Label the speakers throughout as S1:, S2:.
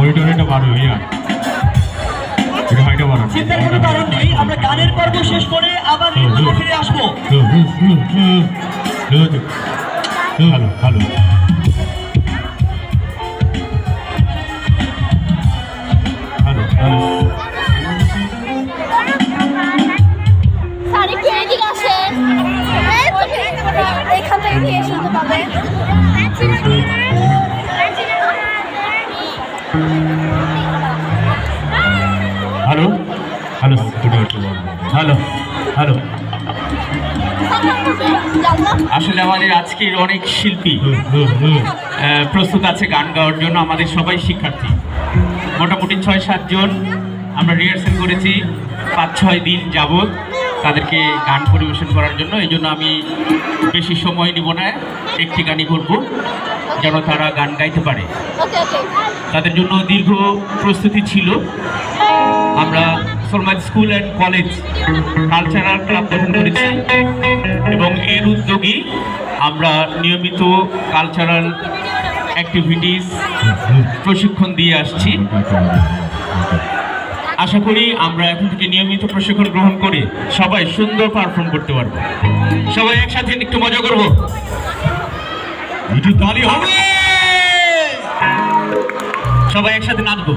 S1: এটা বারো ইয়ার এটা হাইটা বারো
S2: চিন্তার কোনো কারণ নেই, আমরা গানের পর্ব শেষ করে আবার নৃত্যে ফিরে আসবো।
S1: Hello hello hello hello
S3: sir একটু এদিকে আসেন। এখান থেকে কে শুনতে পাবে?
S1: হ্যালো হ্যালো হ্যালো হ্যালো
S4: আসলে আমাদের আজকের অনেক শিল্পী প্রস্তুত আছে গান গাওয়ার জন্য। আমাদের সবাই শিক্ষার্থী, মোটামুটি 6-7 জন আমরা রিহার্সেল করেছি 5-6 দিন যাবৎ তাদেরকে গান পরিবেশন করার জন্য। এই জন্য আমি বেশি সময় নিব না, একটি গানই করব যেন তারা গান গাইতে পারে। তাদের জন্য দীর্ঘ প্রস্তুতি ছিল। আমরা Salmaj school and college cultural club গঠন করেছি এবং এর উদ্যোগী আমরা নিয়মিত কালচারাল অ্যাক্টিভিটিস প্রশিক্ষণ দিয়ে আসছি। আশা করি আমরা এখন থেকে নিয়মিত প্রশিক্ষণ গ্রহণ করে সবাই সুন্দর পারফর্ম করতে পারবো। সবাই একসাথে একটু মজা করবো, একটু তালি হবে, সবাই একসাথে নাচবো।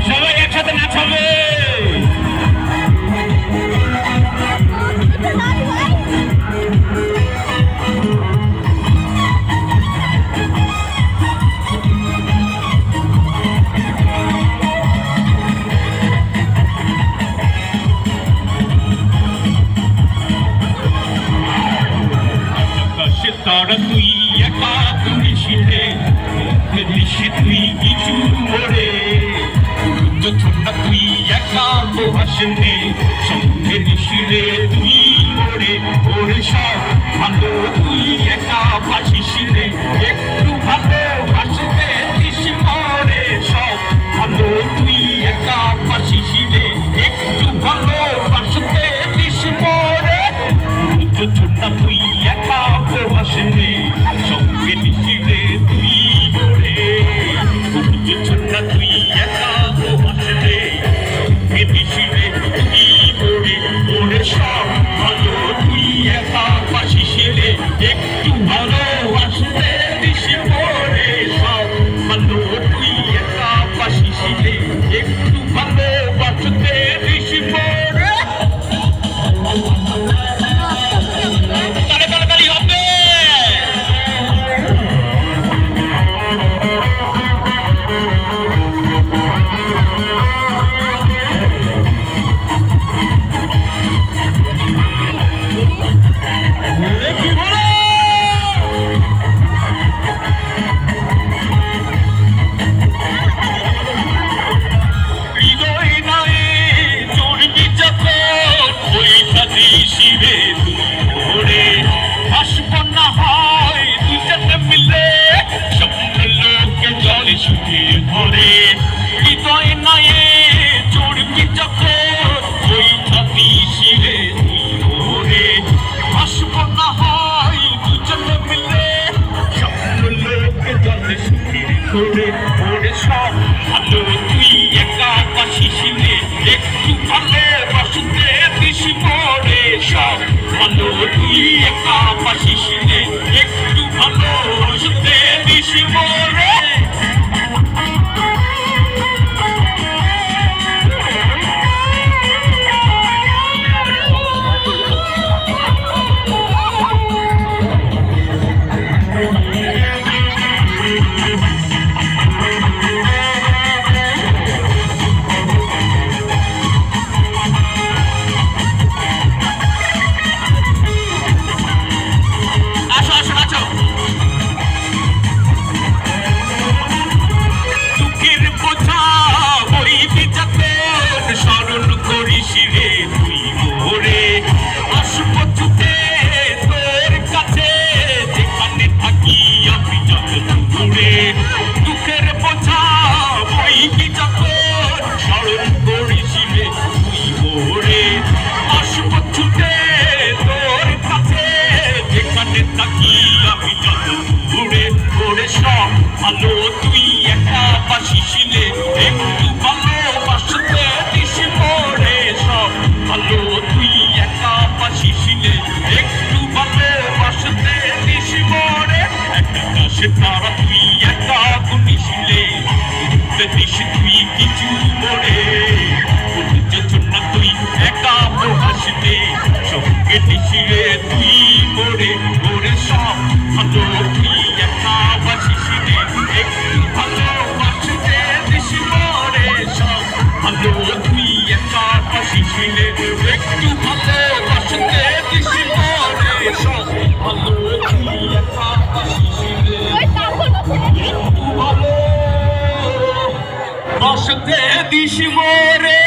S4: সবাই একসাথে নাচাবে। তারা তুই একা তুমি শিলে তুই কিছু মরে ছোট্টা তুই একা তো হাসনে সঙ্গে শিলে তুই মরে ওরে সব ভালো তুই একা ফাঁসি শিলে একটু ভালো হাসতে দিস মরে সব ভালো তুই একা ফাঁসি শিলে একটু ভালো হাসতে দিস মরে ছোট্টা তুই একা তো হাসনে সঙ্গে শিলে তুই মরে ছোট্টা তুই একা তো হাসনে সঙ্গে শিলে তুই মরে ওরে সব ভালো তুই একা ফাঁসি শিলে একটু ভালো হাসতে দিস মরে সব ভালো তুই একা ফাঁসি শিলে
S1: তুই একা পাশি ছিলে একটু ভালো বাসতে দিস মরে ভালো তুই একা পাশি ছিলে
S3: ওই তারপর
S1: একটু ভালো বাসতে দিস মরে